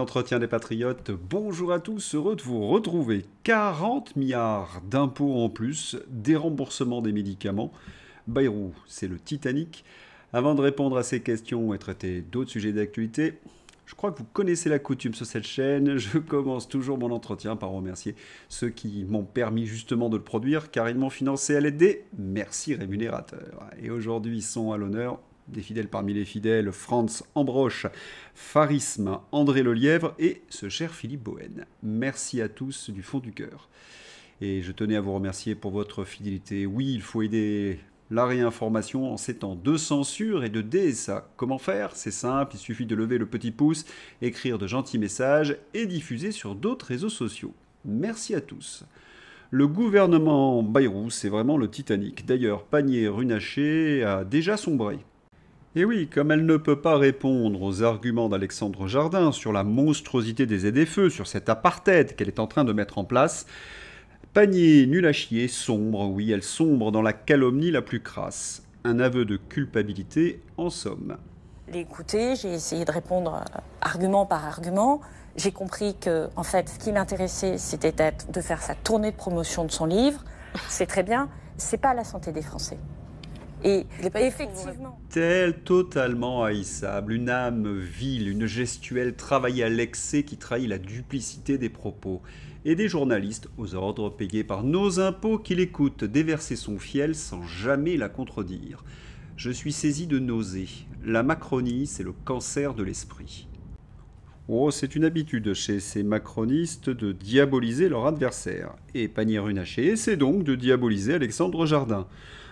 d'entretien des patriotes, bonjour à tous, heureux de vous retrouver. 40 milliards d'impôts en plus, des remboursements des médicaments. Bayrou, c'est le Titanic. Avant de répondre à ces questions et traiter d'autres sujets d'actualité, je crois que vous connaissez la coutume sur cette chaîne. Je commence toujours mon entretien par remercier ceux qui m'ont permis justement de le produire, car ils m'ont financé à l'aide des merci rémunérateurs. Et aujourd'hui sont à l'honneur des fidèles parmi les fidèles, Franz Ambroche, Farisme, André Lelièvre et ce cher Philippe Bohen. Merci à tous du fond du cœur. Et je tenais à vous remercier pour votre fidélité. Oui, il faut aider la réinformation en ces temps de censure et de DSA. Comment faire? C'est simple, il suffit de lever le petit pouce, écrire de gentils messages et diffuser sur d'autres réseaux sociaux. Merci à tous. Le gouvernement Bayrou, c'est vraiment le Titanic. D'ailleurs, Pannier-Runacher a déjà sombré. Et oui, comme elle ne peut pas répondre aux arguments d'Alexandre Jardin sur la monstruosité des ZFE, sur cet apartheid qu'elle est en train de mettre en place, Pannier nul à chier sombre, oui, elle sombre dans la calomnie la plus crasse. Un aveu de culpabilité en somme. J'ai écouté, j'ai essayé de répondre argument par argument. J'ai compris que, en fait, ce qui l'intéressait, c'était de faire sa tournée de promotion de son livre. C'est très bien, c'est pas la santé des Français. Et effectivement... Telle totalement haïssable, une âme vile, une gestuelle travaillée à l'excès qui trahit la duplicité des propos. Et des journalistes aux ordres payés par nos impôts qui l'écoutent déverser son fiel sans jamais la contredire. Je suis saisi de nausées. La Macronie, c'est le cancer de l'esprit. Oh, c'est une habitude chez ces macronistes de diaboliser leur adversaire. Et Pannier-Runacher, c'est donc de diaboliser Alexandre Jardin.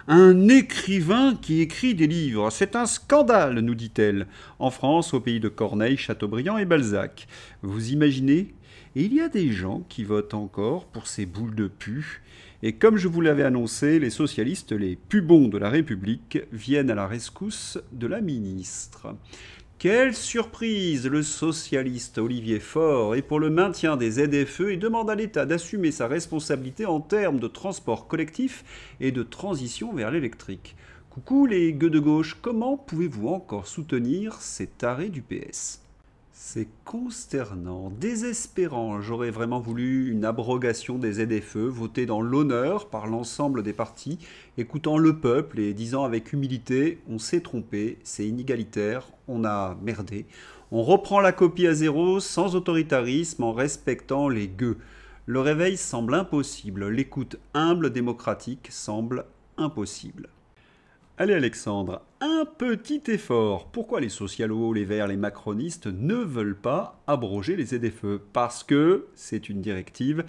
Un écrivain qui écrit des livres, c'est un scandale, nous dit-elle, en France, au pays de Corneille, Chateaubriand et Balzac. Vous imaginez? Et il y a des gens qui votent encore pour ces boules de pu. Et comme je vous l'avais annoncé, les socialistes, les pubons de la République, viennent à la rescousse de la ministre. Quelle surprise! Le socialiste Olivier Faure est pour le maintien des ZFE et demande à l'État d'assumer sa responsabilité en termes de transport collectif et de transition vers l'électrique. Coucou les gueux de gauche, comment pouvez-vous encore soutenir ces tarés du PS? C'est consternant, désespérant. J'aurais vraiment voulu une abrogation des ZFE, votée dans l'honneur par l'ensemble des partis, écoutant le peuple et disant avec humilité « on s'est trompé, c'est inégalitaire, on a merdé ». On reprend la copie à zéro, sans autoritarisme, en respectant les gueux. Le réveil semble impossible, l'écoute humble démocratique semble impossible. Allez Alexandre, un petit effort. Pourquoi les socialos, les verts, les macronistes ne veulent pas abroger les ZFE? Parce que c'est une directive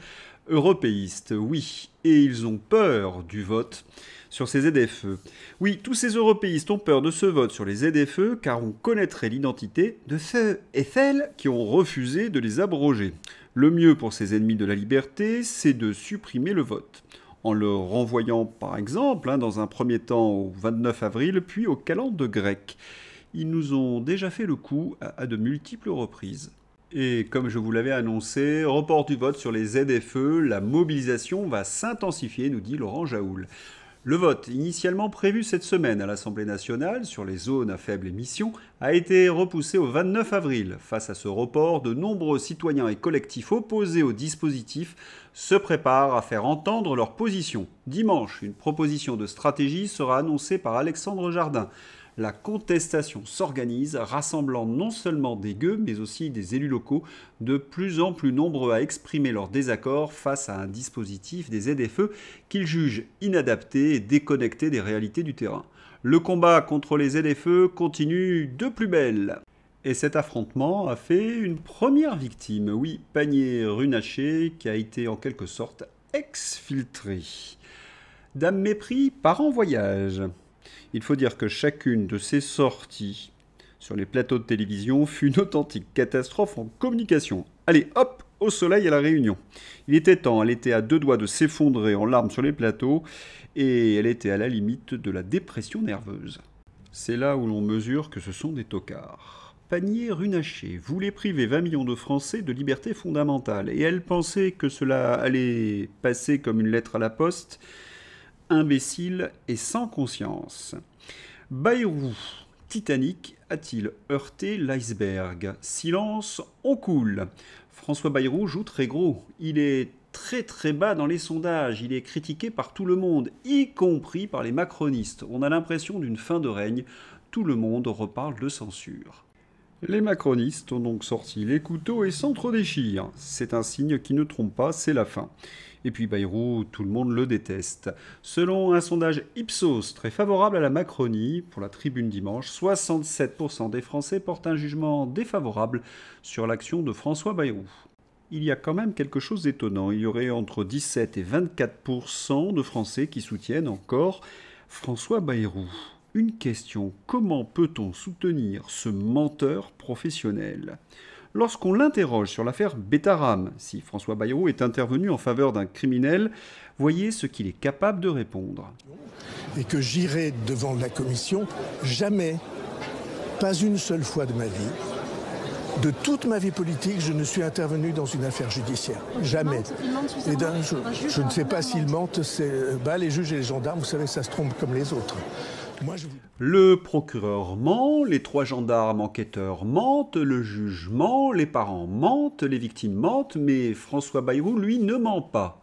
européiste, oui. Et ils ont peur du vote sur ces ZFE. Oui, tous ces européistes ont peur de ce vote sur les ZFE car on connaîtrait l'identité de ceux et celles qui ont refusé de les abroger. Le mieux pour ces ennemis de la liberté, c'est de supprimer le vote. En le renvoyant par exemple, dans un premier temps au 29 avril, puis au calende grec. Ils nous ont déjà fait le coup à de multiples reprises. Et comme je vous l'avais annoncé, report du vote sur les ZFE, la mobilisation va s'intensifier, nous dit Laurent Jaoul. Le vote, initialement prévu cette semaine à l'Assemblée nationale sur les zones à faible émission, a été repoussé au 29 avril. Face à ce report, de nombreux citoyens et collectifs opposés au dispositif se préparent à faire entendre leur position. Dimanche, une proposition de stratégie sera annoncée par Alexandre Jardin. La contestation s'organise, rassemblant non seulement des gueux, mais aussi des élus locaux, de plus en plus nombreux à exprimer leur désaccord face à un dispositif des ZFE qu'ils jugent inadapté et déconnecté des réalités du terrain. Le combat contre les ZFE continue de plus belle. Et cet affrontement a fait une première victime, oui, Pannier-Runacher, qui a été en quelque sorte exfiltré. Dame Mépris part en voyage. Il faut dire que chacune de ces sorties sur les plateaux de télévision fut une authentique catastrophe en communication. Allez, hop, au soleil à la Réunion. Il était temps, elle était à deux doigts de s'effondrer en larmes sur les plateaux et elle était à la limite de la dépression nerveuse. C'est là où l'on mesure que ce sont des tocards. Pannier-Runacher voulait priver 20 millions de Français de liberté fondamentale et elle pensait que cela allait passer comme une lettre à la poste. Imbécile et sans conscience. Bayrou, Titanic a-t-il heurté l'iceberg? Silence, on coule. François Bayrou joue très gros. Il est très très bas dans les sondages. Il est critiqué par tout le monde, y compris par les macronistes. On a l'impression d'une fin de règne. Tout le monde reparle de censure. Les macronistes ont donc sorti les couteaux et s'entre-déchirent. C'est un signe qui ne trompe pas, c'est la fin. Et puis Bayrou, tout le monde le déteste. Selon un sondage Ipsos très favorable à la Macronie, pour la Tribune dimanche, 67% des Français portent un jugement défavorable sur l'action de François Bayrou. Il y a quand même quelque chose d'étonnant. Il y aurait entre 17 et 24% de Français qui soutiennent encore François Bayrou. Une question, comment peut-on soutenir ce menteur professionnel ? Lorsqu'on l'interroge sur l'affaire Betaram, si François Bayrou est intervenu en faveur d'un criminel, voyez ce qu'il est capable de répondre. Et que j'irai devant la commission, jamais, pas une seule fois de ma vie, de toute ma vie politique, je ne suis intervenu dans une affaire judiciaire. Jamais. Et je ne sais pas s'ils mentent, les juges et les gendarmes, vous savez, ça se trompe comme les autres. Le procureur ment, les 3 gendarmes enquêteurs mentent, le juge ment, les parents mentent, les victimes mentent, mais François Bayrou, lui, ne ment pas.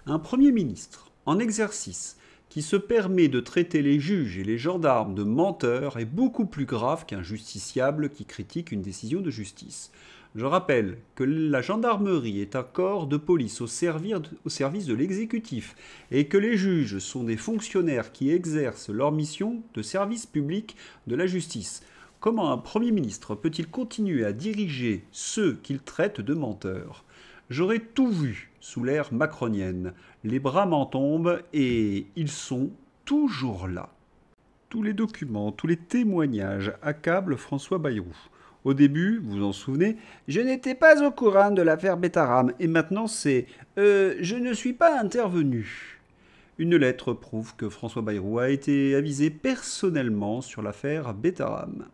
Un Premier ministre en exercice qui se permet de traiter les juges et les gendarmes de menteurs est beaucoup plus grave qu'un justiciable qui critique une décision de justice. Je rappelle que la gendarmerie est un corps de police au service de l'exécutif et que les juges sont des fonctionnaires qui exercent leur mission de service public de la justice. Comment un Premier ministre peut-il continuer à diriger ceux qu'il traite de menteurs ? J'aurais tout vu sous l'ère macronienne. Les bras m'en tombent et ils sont toujours là. Tous les documents, tous les témoignages accablent François Bayrou. Au début, vous vous en souvenez, je n'étais pas au courant de l'affaire Betaram et maintenant c'est je ne suis pas intervenu. Une lettre prouve que François Bayrou a été avisé personnellement sur l'affaire Betaram.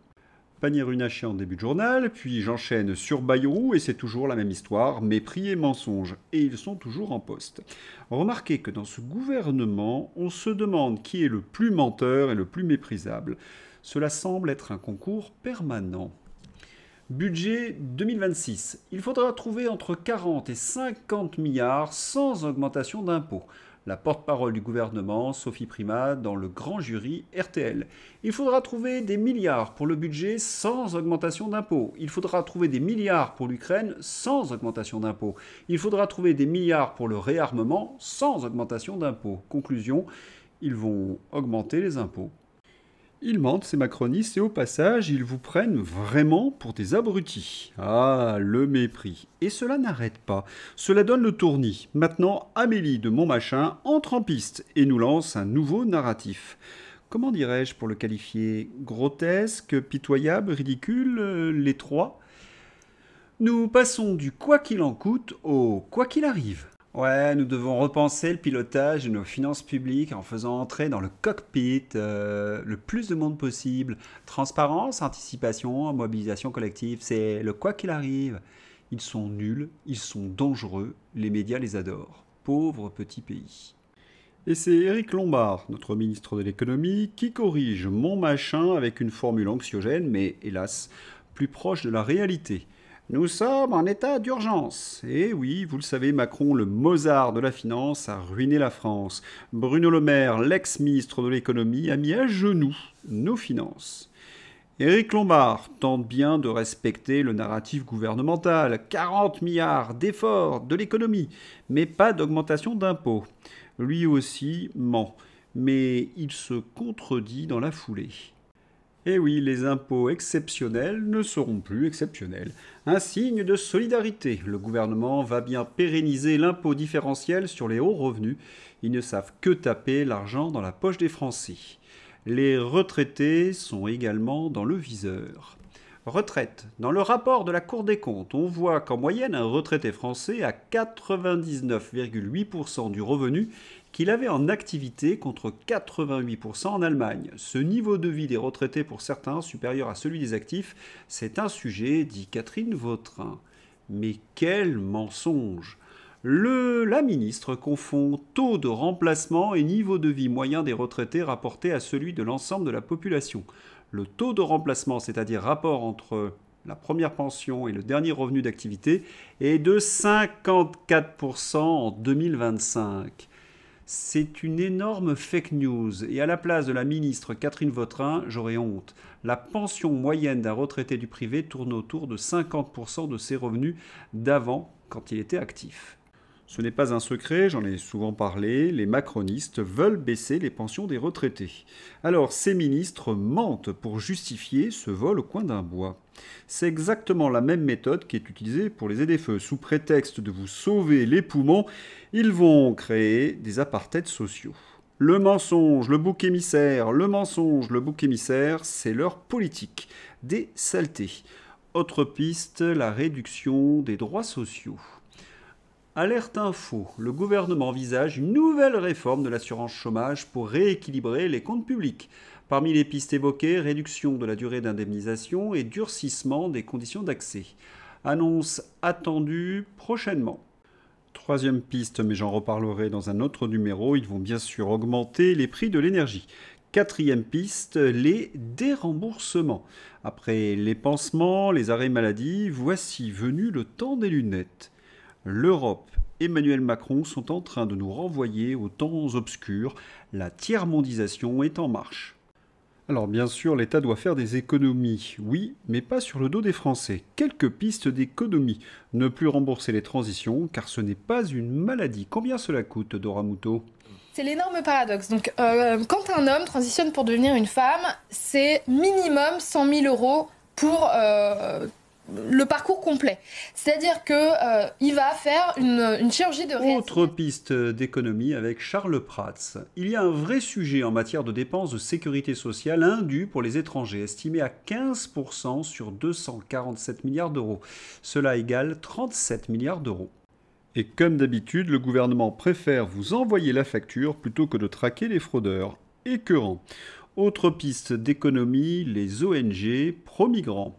Panier runaché en début de journal, puis j'enchaîne sur Bayrou et c'est toujours la même histoire, mépris et mensonge. Et ils sont toujours en poste. Remarquez que dans ce gouvernement, on se demande qui est le plus menteur et le plus méprisable. Cela semble être un concours permanent. Budget 2026. Il faudra trouver entre 40 et 50 milliards sans augmentation d'impôts. La porte-parole du gouvernement, Sophie Primas, dans le grand jury RTL. Il faudra trouver des milliards pour le budget sans augmentation d'impôts. Il faudra trouver des milliards pour l'Ukraine sans augmentation d'impôts. Il faudra trouver des milliards pour le réarmement sans augmentation d'impôts. Conclusion, ils vont augmenter les impôts. Ils mentent, ces macronistes, et au passage, ils vous prennent vraiment pour des abrutis. Ah, le mépris. Et cela n'arrête pas. Cela donne le tournis. Maintenant, Amélie de Montmachin entre en piste et nous lance un nouveau narratif. Comment dirais-je pour le qualifier? Grotesque, pitoyable, ridicule, les trois? Nous passons du quoi qu'il en coûte au quoi qu'il arrive. Ouais, nous devons repenser le pilotage de nos finances publiques en faisant entrer dans le cockpit le plus de monde possible. Transparence, anticipation, mobilisation collective, c'est le quoi qu'il arrive. Ils sont nuls, ils sont dangereux, les médias les adorent. Pauvre petit pays. Et c'est Éric Lombard, notre ministre de l'économie, qui corrige Montmachin avec une formule anxiogène, mais hélas, plus proche de la réalité. Nous sommes en état d'urgence. Et oui, vous le savez, Macron, le Mozart de la finance, a ruiné la France. Bruno Le Maire, l'ex-ministre de l'économie, a mis à genoux nos finances. Éric Lombard tente bien de respecter le narratif gouvernemental. 40 milliards d'efforts de l'économie, mais pas d'augmentation d'impôts. Lui aussi ment, mais il se contredit dans la foulée. Eh oui, les impôts exceptionnels ne seront plus exceptionnels. Un signe de solidarité. Le gouvernement va bien pérenniser l'impôt différentiel sur les hauts revenus. Ils ne savent que taper l'argent dans la poche des Français. Les retraités sont également dans le viseur. Retraite. Dans le rapport de la Cour des comptes, on voit qu'en moyenne, un retraité français a 99,8% du revenu qu'il avait en activité contre 88% en Allemagne. Ce niveau de vie des retraités pour certains supérieur à celui des actifs, c'est un sujet, dit Catherine Vautrin. Mais quel mensonge! La ministre confond taux de remplacement et niveau de vie moyen des retraités rapporté à celui de l'ensemble de la population. Le taux de remplacement, c'est-à-dire rapport entre la première pension et le dernier revenu d'activité, est de 54% en 2025. C'est une énorme fake news et à la place de la ministre Catherine Vautrin, j'aurais honte. La pension moyenne d'un retraité du privé tourne autour de 50% de ses revenus d'avant quand il était actif. Ce n'est pas un secret, j'en ai souvent parlé, les macronistes veulent baisser les pensions des retraités. Alors ces ministres mentent pour justifier ce vol au coin d'un bois. C'est exactement la même méthode qui est utilisée pour les aides-feux. Sous prétexte de vous sauver les poumons, ils vont créer des apartheids sociaux. Le mensonge, le bouc émissaire, le mensonge, le bouc émissaire, c'est leur politique. Des saletés. Autre piste, la réduction des droits sociaux. Alerte info, le gouvernement envisage une nouvelle réforme de l'assurance chômage pour rééquilibrer les comptes publics. Parmi les pistes évoquées, réduction de la durée d'indemnisation et durcissement des conditions d'accès. Annonce attendue prochainement. Troisième piste, mais j'en reparlerai dans un autre numéro, ils vont bien sûr augmenter les prix de l'énergie. Quatrième piste, les déremboursements. Après les pansements, les arrêts maladie, voici venu le temps des lunettes. L'Europe, Emmanuel Macron sont en train de nous renvoyer aux temps obscurs. La tiers-mondisation est en marche. Alors bien sûr, l'État doit faire des économies, oui, mais pas sur le dos des Français. Quelques pistes d'économie. Ne plus rembourser les transitions, car ce n'est pas une maladie. Combien cela coûte, Dora Muto ? C'est l'énorme paradoxe. Donc, quand un homme transitionne pour devenir une femme, c'est minimum 100 000 euros pour le parcours complet. C'est-à-dire qu'il va faire une chirurgie de réassignation. Autre piste d'économie avec Charles Prats. Il y a un vrai sujet en matière de dépenses de sécurité sociale indues pour les étrangers, estimé à 15% sur 247 milliards d'euros. Cela égale 37 milliards d'euros. Et comme d'habitude, le gouvernement préfère vous envoyer la facture plutôt que de traquer les fraudeurs. Écœurant. Autre piste d'économie, les ONG pro-migrants.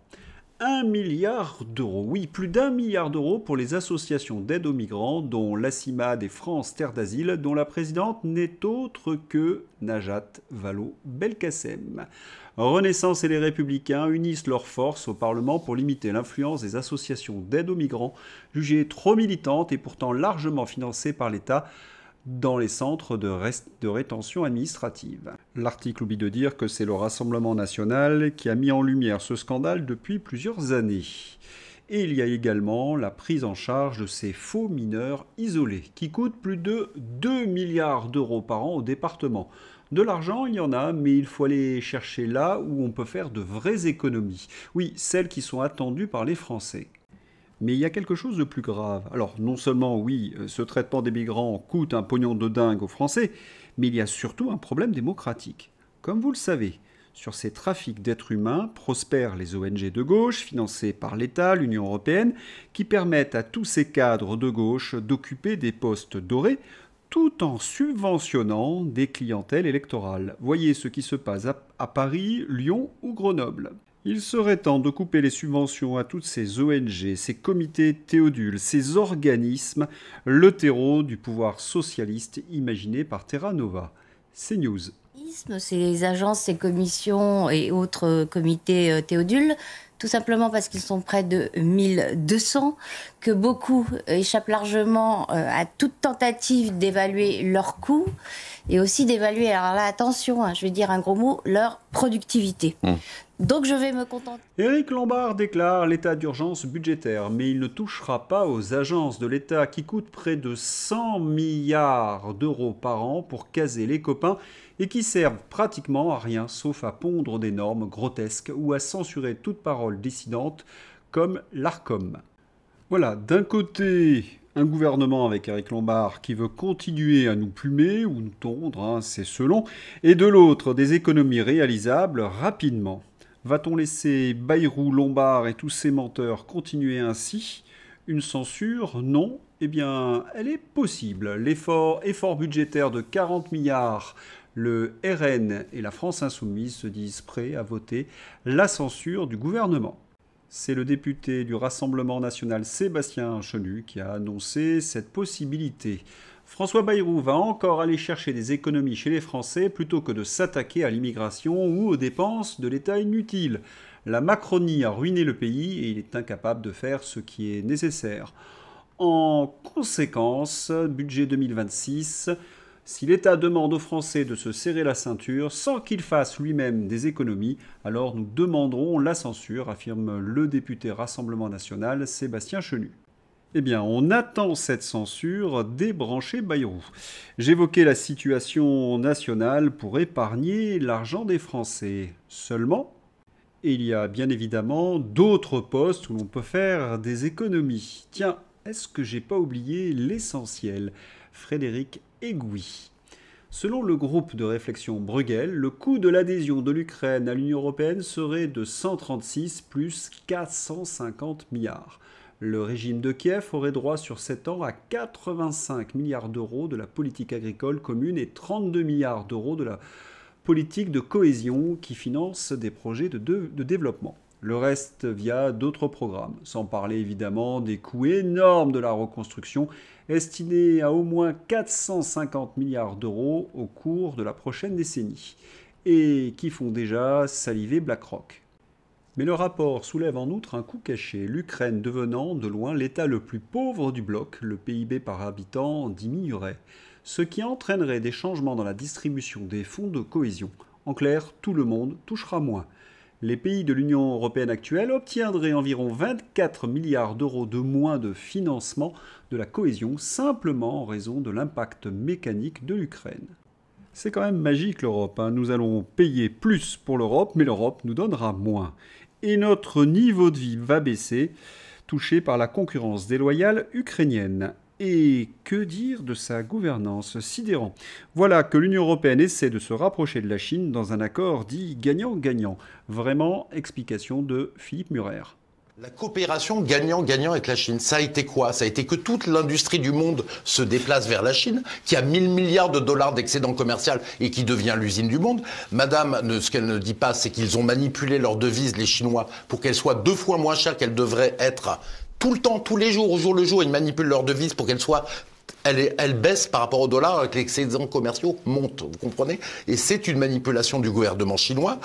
1 milliard d'euros, oui, plus d'1 milliard d'euros pour les associations d'aide aux migrants, dont l'ACIMAD et France Terre d'Asile, dont la présidente n'est autre que Najat Vallaud-Belkacem. Renaissance et les Républicains unissent leurs forces au Parlement pour limiter l'influence des associations d'aide aux migrants, jugées trop militantes et pourtant largement financées par l'État, dans les centres de rétention administrative. L'article oublie de dire que c'est le Rassemblement national qui a mis en lumière ce scandale depuis plusieurs années. Et il y a également la prise en charge de ces faux mineurs isolés, qui coûtent plus de 2 milliards d'euros par an au département. De l'argent, il y en a, mais il faut aller chercher là où on peut faire de vraies économies. Oui, celles qui sont attendues par les Français. Mais il y a quelque chose de plus grave. Alors, non seulement, oui, ce traitement des migrants coûte un pognon de dingue aux Français, mais il y a surtout un problème démocratique. Comme vous le savez, sur ces trafics d'êtres humains prospèrent les ONG de gauche, financées par l'État, l'Union européenne, qui permettent à tous ces cadres de gauche d'occuper des postes dorés, tout en subventionnant des clientèles électorales. Voyez ce qui se passe à Paris, Lyon ou Grenoble. Il serait temps de couper les subventions à toutes ces ONG, ces comités Théodule, ces organismes, le terreau du pouvoir socialiste imaginé par Terra Nova. CNews. Ces agences, ces commissions et autres comités Théodule, tout simplement parce qu'ils sont près de 1200, que beaucoup échappent largement à toute tentative d'évaluer leurs coûts et aussi d'évaluer, alors là attention, je vais dire un gros mot, leur productivité. Donc je vais me contenter. Éric Lombard déclare l'état d'urgence budgétaire, mais il ne touchera pas aux agences de l'État qui coûtent près de 100 milliards d'euros par an pour caser les copains et qui servent pratiquement à rien sauf à pondre des normes grotesques ou à censurer toute parole dissidente comme l'Arcom. Voilà, d'un côté, un gouvernement avec Éric Lombard qui veut continuer à nous plumer ou nous tondre, c'est selon, et de l'autre, des économies réalisables rapidement. Va-t-on laisser Bayrou, Lombard et tous ces menteurs continuer ainsi ? Une censure ? Non. Eh bien, elle est possible. L'effort budgétaire de 40 milliards, le RN et la France Insoumise se disent prêts à voter la censure du gouvernement. C'est le député du Rassemblement national Sébastien Chenu qui a annoncé cette possibilité. François Bayrou va encore aller chercher des économies chez les Français plutôt que de s'attaquer à l'immigration ou aux dépenses de l'État inutiles. La Macronie a ruiné le pays et il est incapable de faire ce qui est nécessaire. En conséquence, budget 2026, si l'État demande aux Français de se serrer la ceinture sans qu'il fasse lui-même des économies, alors nous demanderons la censure, affirme le député Rassemblement National Sébastien Chenu. Eh bien, on attend cette censure débrancher Bayrou. J'évoquais la situation nationale pour épargner l'argent des Français. Seulement, il y a bien évidemment d'autres postes où l'on peut faire des économies. Tiens, est-ce que j'ai pas oublié l'essentiel ? Frédéric Egouy. Selon le groupe de réflexion Bruegel, le coût de l'adhésion de l'Ukraine à l'Union européenne serait de 136 plus 450 milliards. Le régime de Kiev aurait droit sur 7 ans à 85 milliards d'euros de la politique agricole commune et 32 milliards d'euros de la politique de cohésion qui finance des projets de développement. Le reste via d'autres programmes, sans parler évidemment des coûts énormes de la reconstruction, estimés à au moins 450 milliards d'euros au cours de la prochaine décennie, et qui font déjà saliver BlackRock. Mais le rapport soulève en outre un coût caché, l'Ukraine devenant de loin l'État le plus pauvre du bloc, le PIB par habitant diminuerait, ce qui entraînerait des changements dans la distribution des fonds de cohésion. En clair, tout le monde touchera moins. Les pays de l'Union européenne actuelle obtiendraient environ 24 milliards d'euros de moins de financement de la cohésion simplement en raison de l'impact mécanique de l'Ukraine. C'est quand même magique l'Europe, hein. Nous allons payer plus pour l'Europe, mais l'Europe nous donnera moins. Et notre niveau de vie va baisser, touché par la concurrence déloyale ukrainienne. Et que dire de sa gouvernance sidérant. Voilà que l'Union européenne essaie de se rapprocher de la Chine dans un accord dit gagnant-gagnant. Vraiment, explication de Philippe Murer. La coopération gagnant-gagnant avec la Chine, ça a été quoi? Ça a été que toute l'industrie du monde se déplace vers la Chine, qui a 1000 milliards de dollars d'excédent commercial et qui devient l'usine du monde. Madame, ce qu'elle ne dit pas, c'est qu'ils ont manipulé leur devise, les Chinois, pour qu'elle soit 2 fois moins chère qu'elle devrait être. Tout le temps, tous les jours, au jour le jour, ils manipulent leur devise pour qu'elle soit... Elle baisse par rapport au dollar avec les excédents commerciaux montent, vous comprenez? Et c'est une manipulation du gouvernement chinois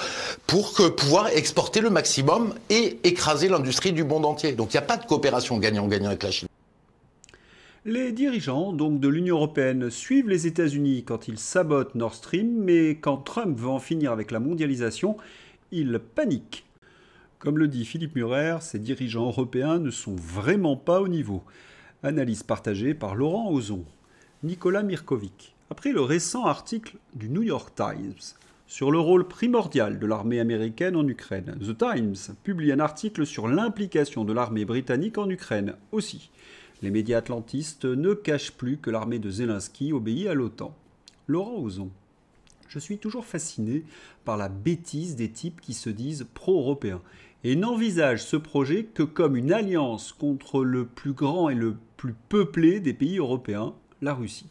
pour pouvoir exporter le maximum et écraser l'industrie du monde entier. Donc il n'y a pas de coopération gagnant-gagnant avec la Chine. Les dirigeants donc de l'Union européenne suivent les États-Unis quand ils sabotent Nord Stream, mais quand Trump veut en finir avec la mondialisation, ils paniquent. Comme le dit Philippe Murer, ces dirigeants européens ne sont vraiment pas au niveau. Analyse partagée par Laurent Ozon. Nicolas Mirkovic. Après le récent article du New York Times sur le rôle primordial de l'armée américaine en Ukraine, The Times publie un article sur l'implication de l'armée britannique en Ukraine aussi. Les médias atlantistes ne cachent plus que l'armée de Zelensky obéit à l'OTAN. Laurent Ozon. Je suis toujours fasciné par la bêtise des types qui se disent pro-européens et n'envisagent ce projet que comme une alliance contre le plus grand et le plus peuplé des pays européens, la Russie.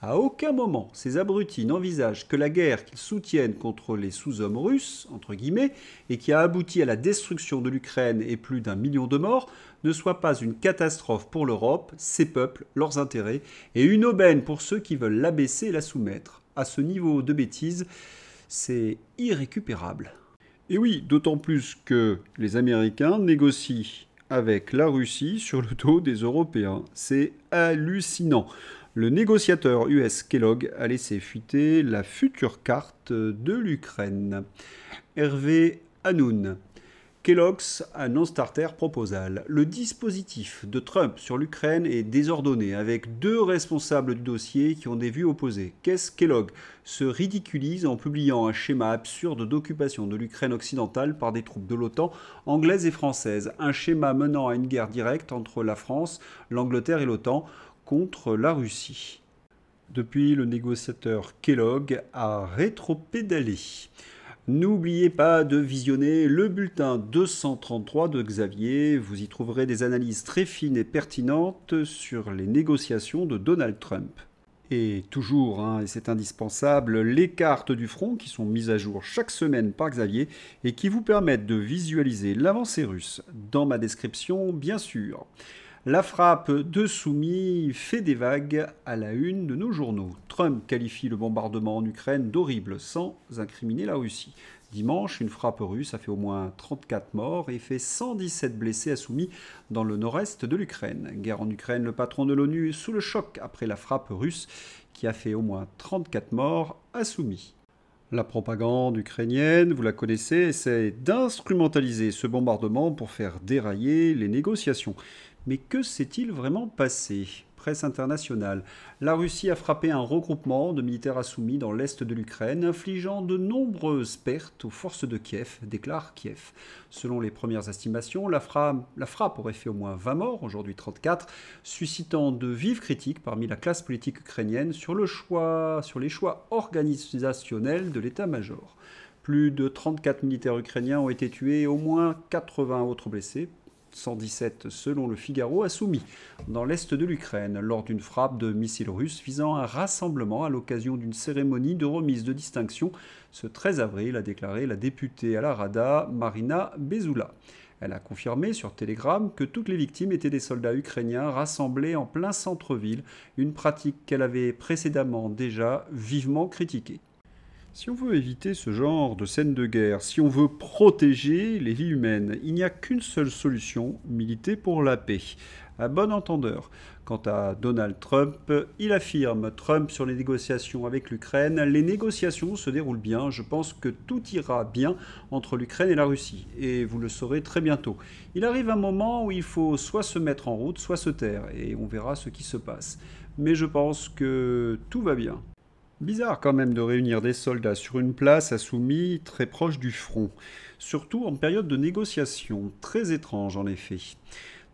À aucun moment, ces abrutis n'envisagent que la guerre qu'ils soutiennent contre les sous-hommes russes, entre guillemets, et qui a abouti à la destruction de l'Ukraine et plus d'1 million de morts, ne soit pas une catastrophe pour l'Europe, ses peuples, leurs intérêts, et une aubaine pour ceux qui veulent l'abaisser et la soumettre. À ce niveau de bêtise, c'est irrécupérable. Et oui, d'autant plus que les Américains négocient avec la Russie sur le dos des Européens. C'est hallucinant. Le négociateur US Kellogg a laissé fuiter la future carte de l'Ukraine. Hervé Hanoun. Kellogg's a non-starter proposal. Le dispositif de Trump sur l'Ukraine est désordonné, avec 2 responsables du dossier qui ont des vues opposées. Qu'est-ce Kellogg se ridiculise en publiant un schéma absurde d'occupation de l'Ukraine occidentale par des troupes de l'OTAN anglaises et françaises. Un schéma menant à une guerre directe entre la France, l'Angleterre et l'OTAN contre la Russie. Depuis, le négociateur Kellogg a rétropédalé. N'oubliez pas de visionner le bulletin 233 de Xavier. Vous y trouverez des analyses très fines et pertinentes sur les négociations de Donald Trump. Et toujours, et c'est indispensable, les cartes du front qui sont mises à jour chaque semaine par Xavier et qui vous permettent de visualiser l'avancée russe. Dans ma description, bien sûr. La frappe de Soumis fait des vagues à la une de nos journaux. Trump qualifie le bombardement en Ukraine d'horrible sans incriminer la Russie. Dimanche, une frappe russe a fait au moins 34 morts et fait 117 blessés à Soumis dans le nord-est de l'Ukraine. Guerre en Ukraine, le patron de l'ONU est sous le choc après la frappe russe qui a fait au moins 34 morts à Soumis. La propagande ukrainienne, vous la connaissez, essaie d'instrumentaliser ce bombardement pour faire dérailler les négociations. Mais que s'est-il vraiment passé ? Presse internationale. La Russie a frappé un regroupement de militaires à Soumis dans l'est de l'Ukraine, infligeant de nombreuses pertes aux forces de Kiev, déclare Kiev. Selon les premières estimations, la frappe aurait fait au moins 20 morts, aujourd'hui 34, suscitant de vives critiques parmi la classe politique ukrainienne sur les choix organisationnels de l'état-major. Plus de 34 militaires ukrainiens ont été tués et au moins 80 autres blessés. 117 selon le Figaro, a Soumis, dans l'est de l'Ukraine, lors d'une frappe de missiles russes visant un rassemblement à l'occasion d'une cérémonie de remise de distinction ce 13 avril, a déclaré la députée à la Rada, Marina Bezula. Elle a confirmé sur Telegram que toutes les victimes étaient des soldats ukrainiens rassemblés en plein centre-ville, une pratique qu'elle avait précédemment déjà vivement critiquée. Si on veut éviter ce genre de scène de guerre, si on veut protéger les vies humaines, il n'y a qu'une seule solution, militer pour la paix. À bon entendeur. Quant à Donald Trump, il affirme Trump sur les négociations avec l'Ukraine. Les négociations se déroulent bien. Je pense que tout ira bien entre l'Ukraine et la Russie. Et vous le saurez très bientôt. Il arrive un moment où il faut soit se mettre en route, soit se taire. Et on verra ce qui se passe. Mais je pense que tout va bien. Bizarre quand même de réunir des soldats sur une place à Soumis très proche du front. Surtout en période de négociation. Très étrange en effet.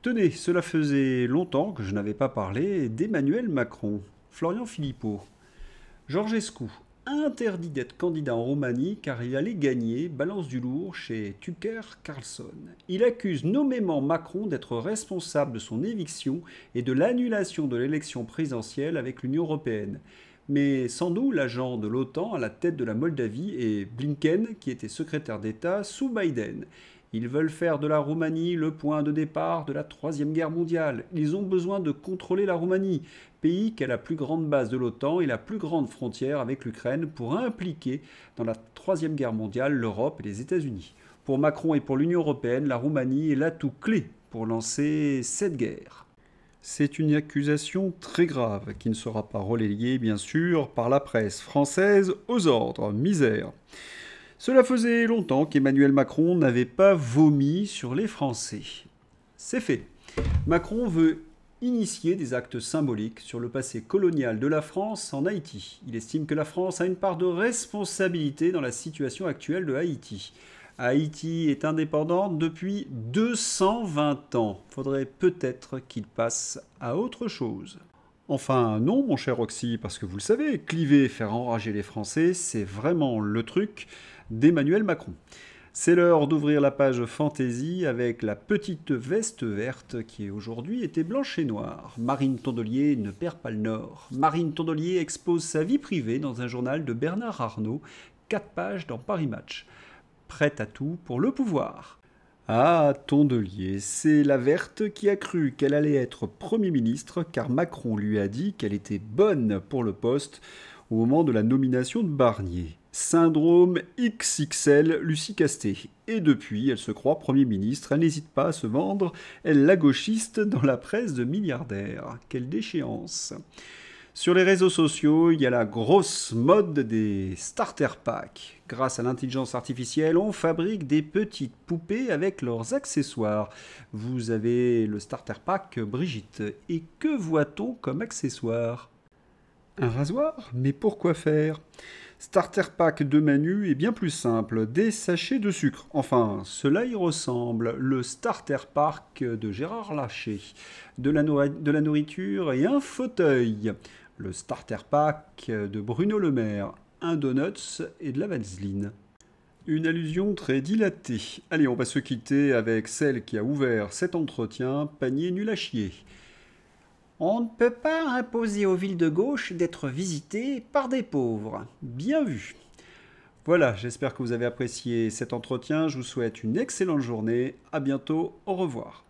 Tenez, cela faisait longtemps que je n'avais pas parlé d'Emmanuel Macron. Florian Philippot. Georgescu, interdit d'être candidat en Roumanie car il allait gagner balance du lourd chez Tucker Carlson. Il accuse nommément Macron d'être responsable de son éviction et de l'annulation de l'élection présidentielle avec l'Union européenne. Mais sans nous, l'agent de l'OTAN à la tête de la Moldavie et Blinken, qui était secrétaire d'État sous Biden. Ils veulent faire de la Roumanie le point de départ de la Troisième Guerre mondiale. Ils ont besoin de contrôler la Roumanie, pays qui a la plus grande base de l'OTAN et la plus grande frontière avec l'Ukraine pour impliquer dans la Troisième Guerre mondiale l'Europe et les États-Unis. Pour Macron et pour l'Union européenne, la Roumanie est l'atout clé pour lancer cette guerre. C'est une accusation très grave qui ne sera pas relayée, bien sûr, par la presse française aux ordres. Misère. Cela faisait longtemps qu'Emmanuel Macron n'avait pas vomi sur les Français. C'est fait. Macron veut initier des actes symboliques sur le passé colonial de la France en Haïti. Il estime que la France a une part de responsabilité dans la situation actuelle de Haïti. Haïti est indépendante depuis 220 ans. Faudrait peut-être qu'il passe à autre chose. Enfin, non, mon cher Roxy, parce que vous le savez, cliver, faire enrager les Français, c'est vraiment le truc d'Emmanuel Macron. C'est l'heure d'ouvrir la page Fantaisie avec la petite veste verte qui aujourd'hui était blanche et noire. Marine Tondelier ne perd pas le nord. Marine Tondelier expose sa vie privée dans un journal de Bernard Arnault, 4 pages dans Paris Match. Prête à tout pour le pouvoir. Ah, Tondelier, c'est la verte qui a cru qu'elle allait être Premier ministre car Macron lui a dit qu'elle était bonne pour le poste au moment de la nomination de Barnier. Syndrome XXL Lucie Casté. Et depuis, elle se croit Premier ministre, elle n'hésite pas à se vendre, elle la gauchiste dans la presse de milliardaires. Quelle déchéance! Sur les réseaux sociaux, il y a la grosse mode des starter packs. Grâce à l'intelligence artificielle, on fabrique des petites poupées avec leurs accessoires. Vous avez le starter pack Brigitte. Et que voit-on comme accessoire ? Un rasoir ? Mais pourquoi faire ? Starter pack de Manu est bien plus simple, des sachets de sucre. Enfin, cela y ressemble, le starter pack de Gérard Larcher. De la nourriture et un fauteuil. Le starter pack de Bruno Le Maire, un donuts et de la vaseline. Une allusion très dilatée. Allez, on va se quitter avec celle qui a ouvert cet entretien, panier nul à chier. On ne peut pas imposer aux villes de gauche d'être visitées par des pauvres. Bien vu. Voilà, j'espère que vous avez apprécié cet entretien. Je vous souhaite une excellente journée. À bientôt. Au revoir.